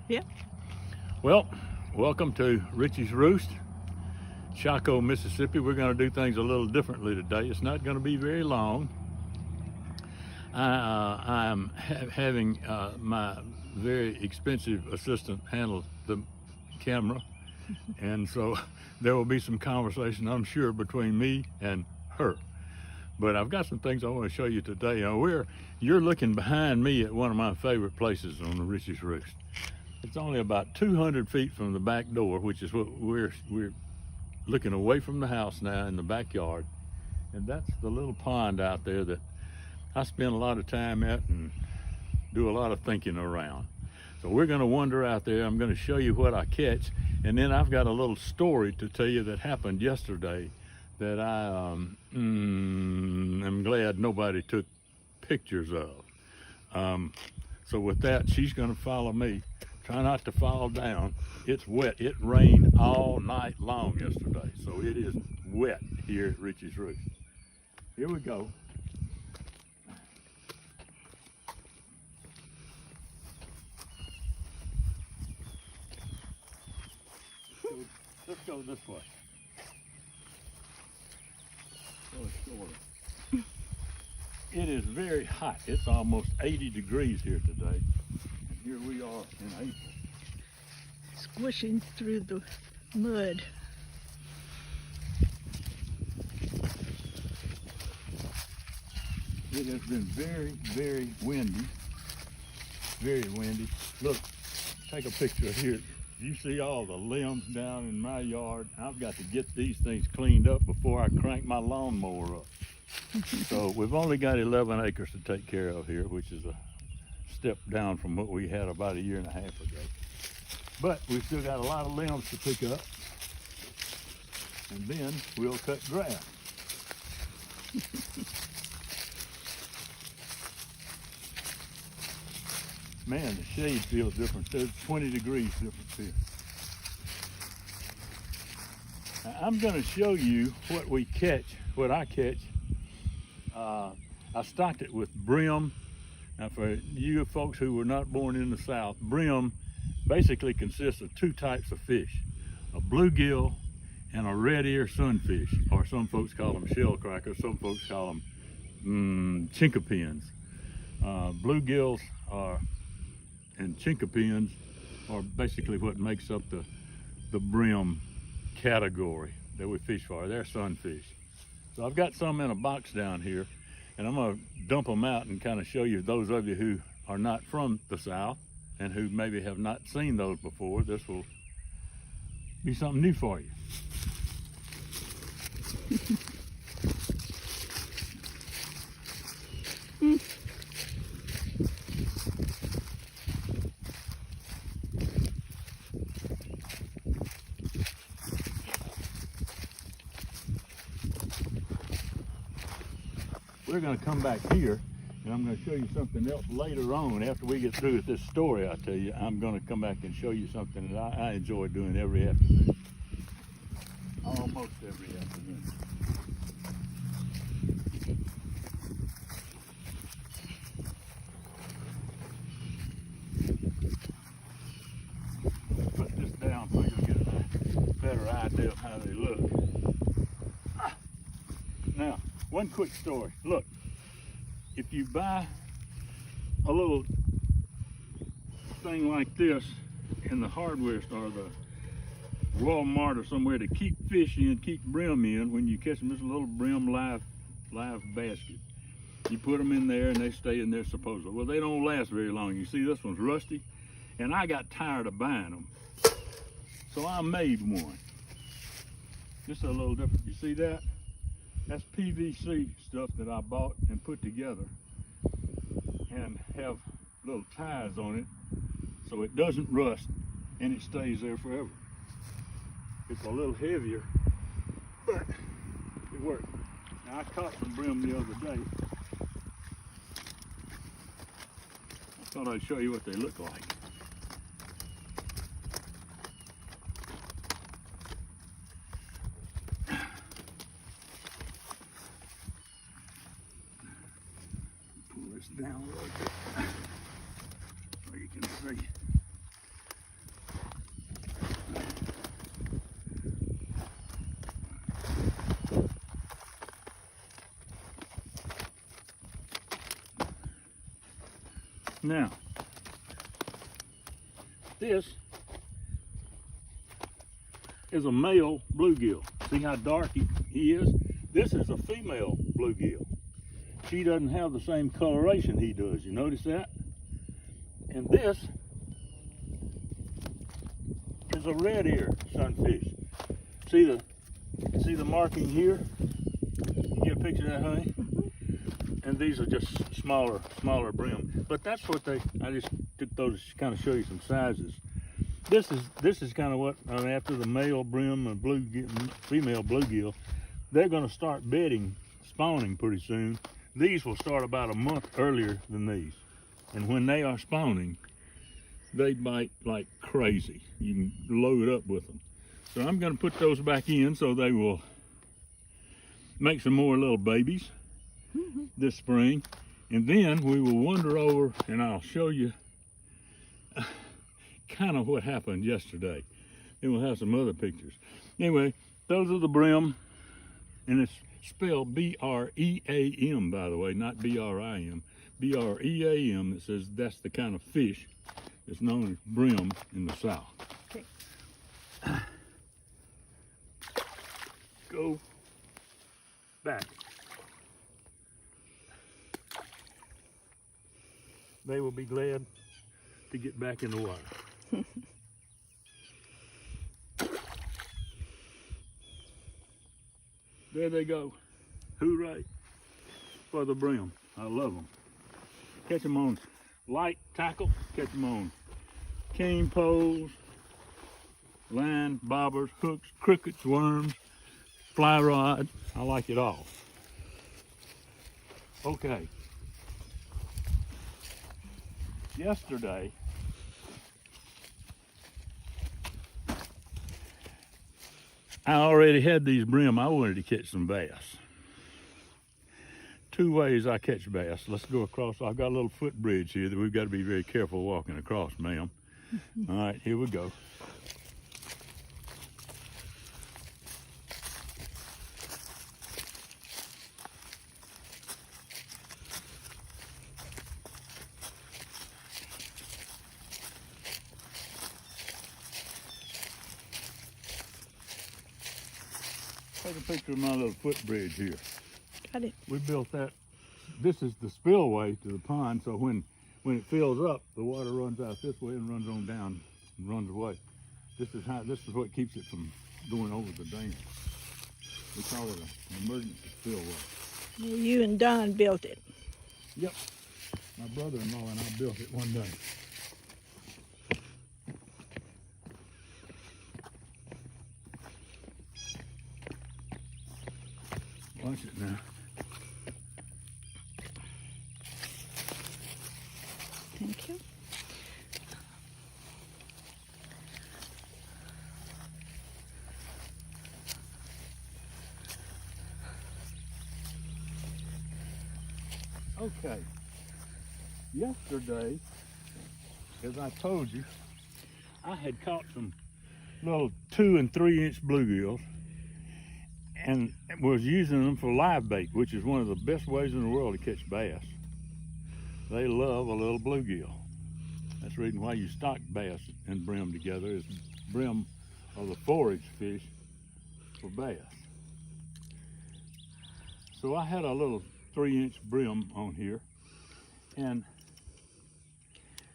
Yeah. Well, welcome to Ritchie's Roost, Chaco, Mississippi. We're going to do things a little differently today. It's not going to be very long. I'm having my very expensive assistant handle the camera, and so there will be some conversation, I'm sure, between me and her. But I've got some things I want to show you today. You're looking behind me at one of my favorite places on the Ritchie's Roost. It's only about 200 feet from the back door, which is what we're looking away from the house now in the backyard. And that's the little pond out there that I spend a lot of time at and do a lot of thinking around. So we're going to wander out there. I'm going to show you what I catch. And then I've got a little story to tell you that happened yesterday that I am glad nobody took pictures of. So with that, she's going to follow me. Try not to fall down. It's wet. It rained all night long yesterday, so it is wet here at Ritchie's Roost. Here we go. Let's go this way. It is very hot. It's almost 80 degrees here today. And here we are in April. Squishing through the mud. It has been very, very windy. Very windy. Look, take a picture here. You see all the limbs down in my yard. I've got to get these things cleaned up before I crank my lawnmower up. So we've only got 11 acres to take care of here, which is a step down from what we had about a year and a half ago. But we've still got a lot of limbs to pick up, and then we'll cut grass. Man, the shade feels different. There's 20 degrees difference here. Now, I'm going to show you what we catch, what I catch. I stocked it with brim. Now, for you folks who were not born in the South, brim basically consists of two types of fish, a bluegill and a red ear sunfish, or some folks call them shell crackers, some folks call them chinkapins. Bluegills and chinkapins are basically what makes up the brim category that we fish for. They're sunfish. So I've got some in a box down here, and I'm going to dump them out and kind of show you, those of you who are not from the South and who maybe have not seen those before, this will be something new for you. We're going to come back here, and I'm going to show you something else later on. After we get through with this story, I tell you, I'm going to come back and show you something that I enjoy doing every afternoon. Almost every afternoon. Put this down so you'll get a better idea of how they look. Now, one quick story. Look, if you buy a little thing like this in the hardware store, the Walmart or somewhere, to keep fish in, keep brim in, when you catch them, this little brim live basket. You put them in there and they stay in there supposedly. Well, they don't last very long. You see this one's rusty, and I got tired of buying them. So I made one. Just a little different. You see that? That's PVC stuff that I bought and put together and have little ties on it so it doesn't rust and it stays there forever. It's a little heavier, but it works. Now, I caught some brim the other day. I thought I'd show you what they look like. Pull this down a little bit so you can see. Now, this is a male bluegill. See how dark he is? This is a female bluegill. She doesn't have the same coloration he does. You notice that? And this is a red ear sunfish. See the marking here? You get a picture of that, honey? And these are just smaller brim. But that's what I just took those to kind of show you some sizes. This is kind of what, after the male brim and female bluegill, they're going to start bedding, spawning pretty soon. These will start about a month earlier than these. And when they are spawning, they bite like crazy. You can load up with them. So I'm going to put those back in so they will make some more little babies this spring. And then we will wander over and I'll show you kind of what happened yesterday. Then we'll have some other pictures. Anyway, those are the brim, and it's spelled B-R-E-A-M, by the way, not B-R-I-M. B-R-E-A-M. It says that's the kind of fish that's known as brim in the South. Okay. Go back. They will be glad to get back in the water. There they go. Hooray for the brim. I love them. Catch them on light tackle, catch them on cane poles, line, bobbers, hooks, crickets, worms, fly rod. I like it all. Okay. Yesterday, I already had these brim. I wanted to catch some bass. Two ways I catch bass. Let's go across. I've got a little footbridge here that we've got to be very careful walking across, ma'am. All right, here we go. Take a picture of my little footbridge here. Got it. We built that. This is the spillway to the pond, so when it fills up, the water runs out this way and runs on down and runs away. This is what keeps it from going over the dam. We call it an emergency spillway. Yeah, you and Don built it. Yep. My brother-in-law and I built it one day. Watch it now. Thank you. Okay. Yesterday, as I told you, I had caught some little 2 and 3 inch bluegills and was using them for live bait, which is one of the best ways in the world to catch bass. They love a little bluegill. That's the reason why you stock bass and brim together, is brim are the forage fish for bass. So I had a little 3 inch brim on here, and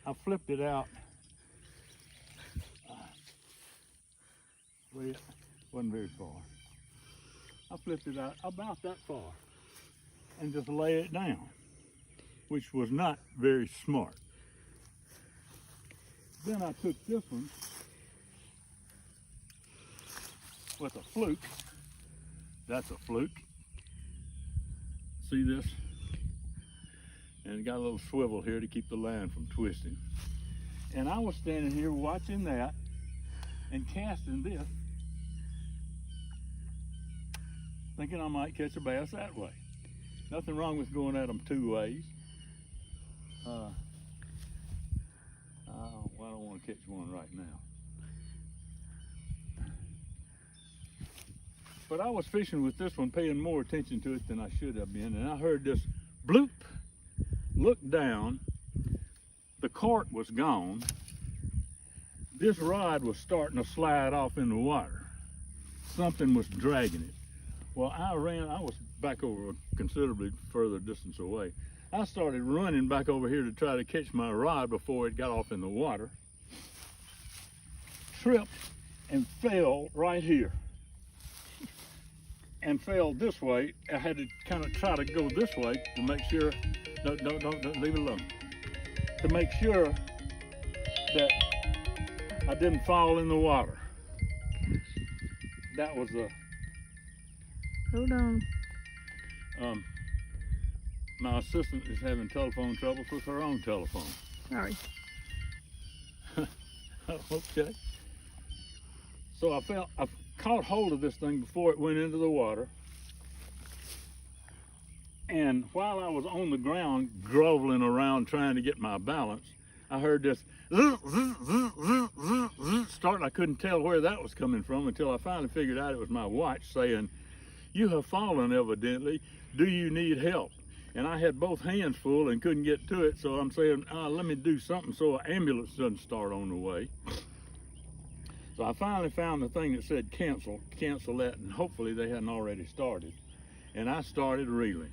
I flipped it out. Well, it wasn't very far. I flipped it out about that far and just lay it down, which was not very smart. Then I took this one with a fluke. That's a fluke. See this? And it got a little swivel here to keep the line from twisting. And I was standing here watching that and casting this, thinking I might catch a bass that way. Nothing wrong with going at them 2 ways. I don't want to catch one right now. But I was fishing with this one, paying more attention to it than I should have been, and I heard this bloop, looked down, the cart was gone. This rod was starting to slide off in the water. Something was dragging it. Well, I was back over a considerably further distance away. I started running back over here to try to catch my rod before it got off in the water. Tripped and fell right here. And fell this way. I had to kind of try to go this way to make sure, no, leave it alone. To make sure that I didn't fall in the water. That was a... Hold on. My assistant is having telephone troubles with her own telephone. Sorry. Okay. So I caught hold of this thing before it went into the water. And while I was on the ground groveling around trying to get my balance, I heard this starting. I couldn't tell where that was coming from until I finally figured out it was my watch saying, "You have fallen evidently. Do you need help?" And I had both hands full and couldn't get to it, so I'm saying, let me do something so an ambulance doesn't start on the way. So I finally found the thing that said cancel that, and hopefully they hadn't already started. And I started reeling.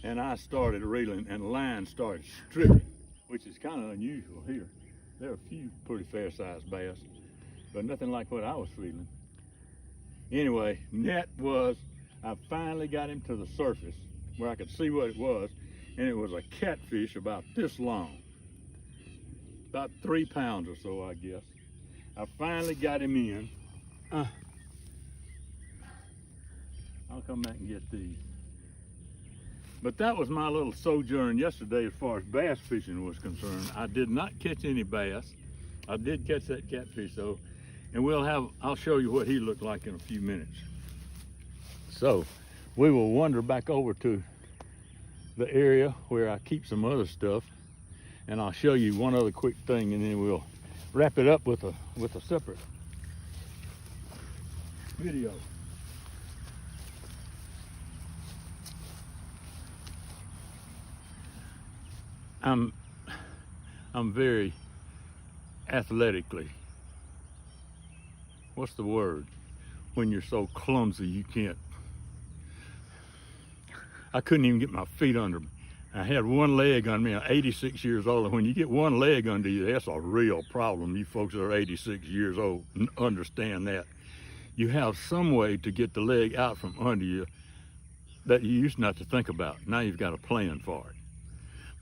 And the line started stripping, which is kind of unusual here. There are a few pretty fair-sized bass, but nothing like what I was feeling. Anyway, I finally got him to the surface where I could see what it was, and it was a catfish about this long, about 3 pounds or so, I guess. I finally got him in. I'll come back and get these. But that was my little sojourn yesterday as far as bass fishing was concerned. I did not catch any bass. I did catch that catfish though, and I'll show you what he looked like in a few minutes. So we will wander back over to the area where I keep some other stuff, and I'll show you one other quick thing, and then we'll wrap it up with a separate video. I'm very athletically, what's the word, when you're so clumsy you can't, I couldn't even get my feet under me. I had one leg on me. I'm 86 years old, and when you get one leg under you, that's a real problem. You folks that are 86 years old understand that. You have some way to get the leg out from under you that you used not to think about. Now you've got a plan for it.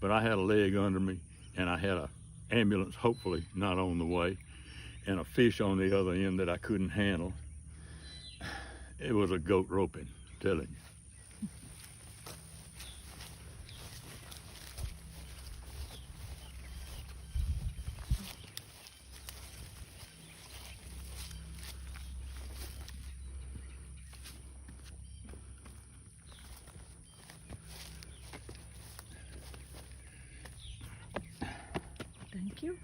But I had a leg under me, and I had an ambulance, hopefully not on the way, and a fish on the other end that I couldn't handle. It was a goat roping, I'm telling you. Thank you.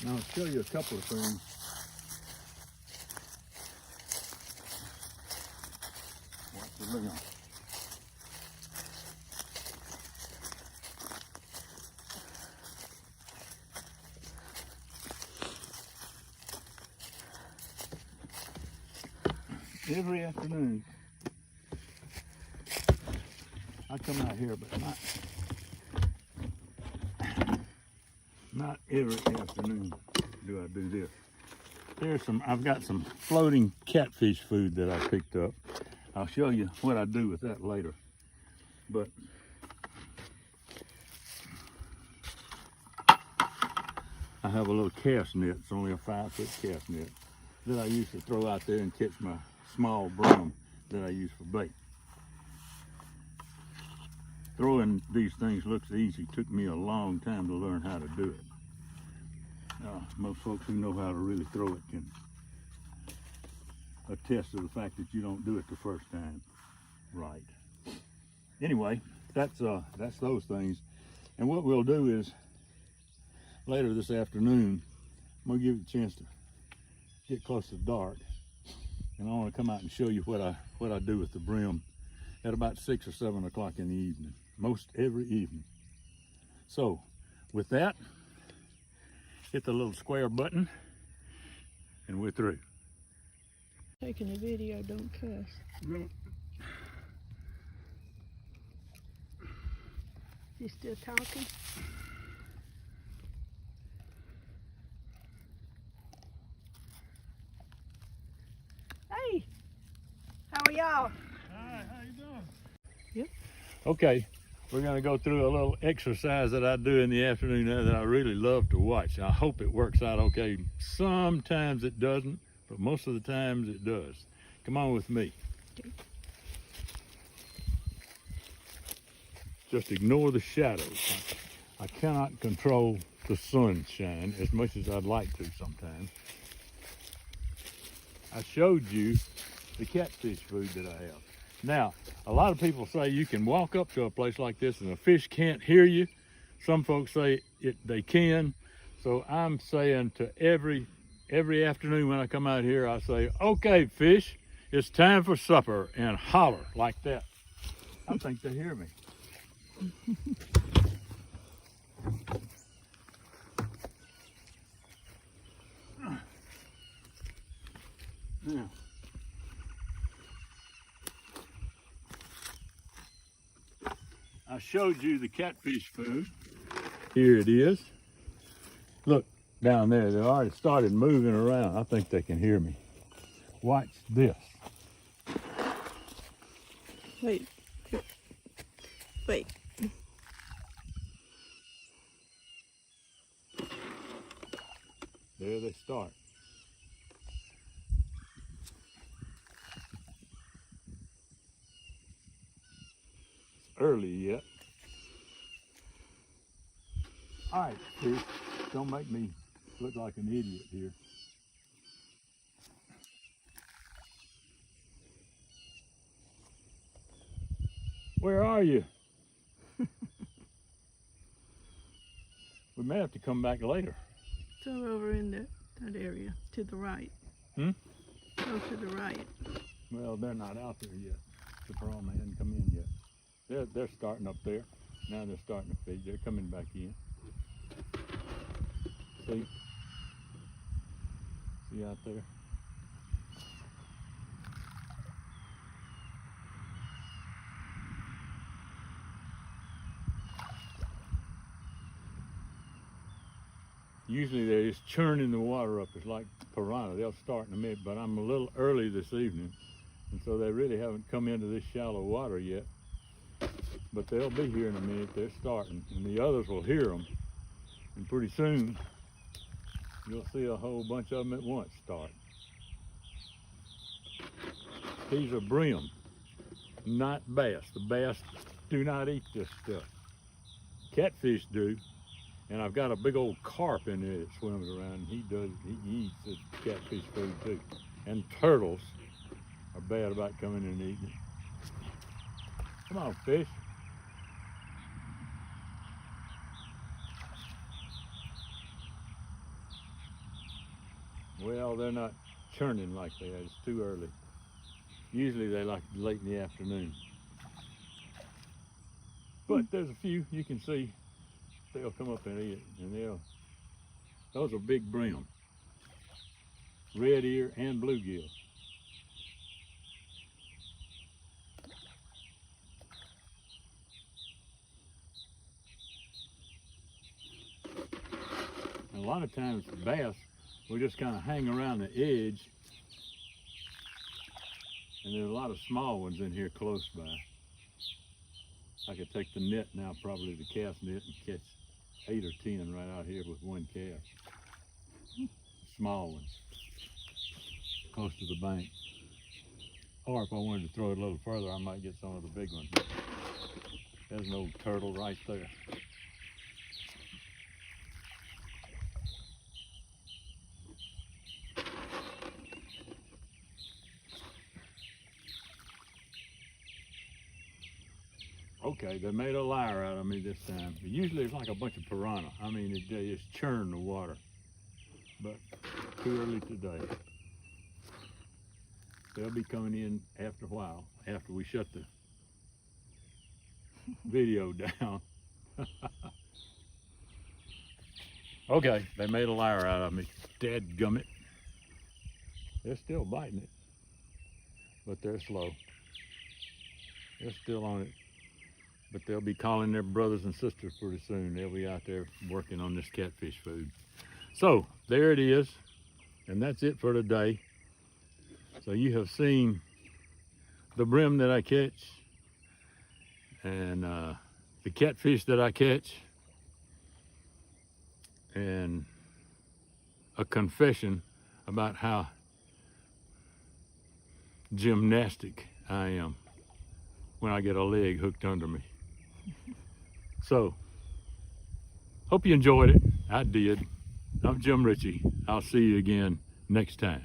Now I'll show you a couple of things. Watch the ring on. Every afternoon, I come out here, but not every afternoon do I do this. I've got some floating catfish food that I picked up. I'll show you what I do with that later. But I have a little cast net. It's only a 5-foot cast net that I used to throw out there and catch my small brum that I use for bait. Throwing these things looks easy. Took me a long time to learn how to do it. Most folks who know how to really throw it can attest to the fact that you don't do it the first time right. Anyway, that's those things. And what we'll do is later this afternoon, I'm gonna give you a chance to get close to dark, and I want to come out and show you what I do with the brim at about 6 or 7 o'clock in the evening, most every evening. So with that, hit the little square button and we're through. Taking a video, don't cuss. You still talking? Hey, how are y'all? Hi, how you doing? Yep. Okay, we're gonna go through a little exercise that I do in the afternoon now that I really love to watch. I hope it works out okay. Sometimes it doesn't, but most of the times it does. Come on with me. Okay. Just ignore the shadows. I cannot control the sunshine as much as I'd like to sometimes. I showed you the catfish food that I have. Now, a lot of people say you can walk up to a place like this and the fish can't hear you. Some folks say they can. So I'm saying to every afternoon when I come out here, I say, okay, fish, it's time for supper, and holler like that. I think they hear me. Now, I showed you the catfish food. Here it is. Look down there, they already started moving around. I think they can hear me. Watch this. Wait. Wait. There they start. It's early yet. All right, fish, don't make me look like an idiot here. Where are you? We may have to come back later. It's all over in that area, to the right. Hmm? Go to the right. Well, they're not out there yet. The problem they hadn't come in yet. They're starting up there. Now they're starting to feed. They're coming back in. See out there? Usually they're just churning the water up. It's like piranha. They'll start in a minute, but I'm a little early this evening, and so they really haven't come into this shallow water yet. But they'll be here in a minute. They're starting, and the others will hear them, and pretty soon you'll see a whole bunch of them at once start. These are brim, not bass. The bass do not eat this stuff. Catfish do. And I've got a big old carp in there that swims around, and he eats this catfish food too. And turtles are bad about coming in and eating it. Come on, fish. Well, they're not churning like they are. It's too early. Usually they like late in the afternoon. But there's a few you can see. They'll come up and eat it, and those are big brim, red ear and bluegill. And a lot of times bass will just kind of hang around the edge, and there's a lot of small ones in here close by. I could take the net now, probably the cast net, and catch 8 or 10 right out here with one cast. Small ones, close to the bank. Or if I wanted to throw it a little further, I might get some of the big ones. There's an old turtle right there. Okay, they made a liar out of me this time. Usually it's like a bunch of piranha. I mean, they just churn the water. But too early today. They'll be coming in after a while, after we shut the video down. Okay, they made a liar out of me. Dadgummit. They're still biting it, but they're slow. They're still on it, but they'll be calling their brothers and sisters pretty soon. They'll be out there working on this catfish food. So there it is, and that's it for today. So you have seen the brim that I catch, and the catfish that I catch, and a confession about how gymnastic I am when I get a leg hooked under me. So, hope you enjoyed it. I did. I'm Jim Ritchie. I'll see you again next time.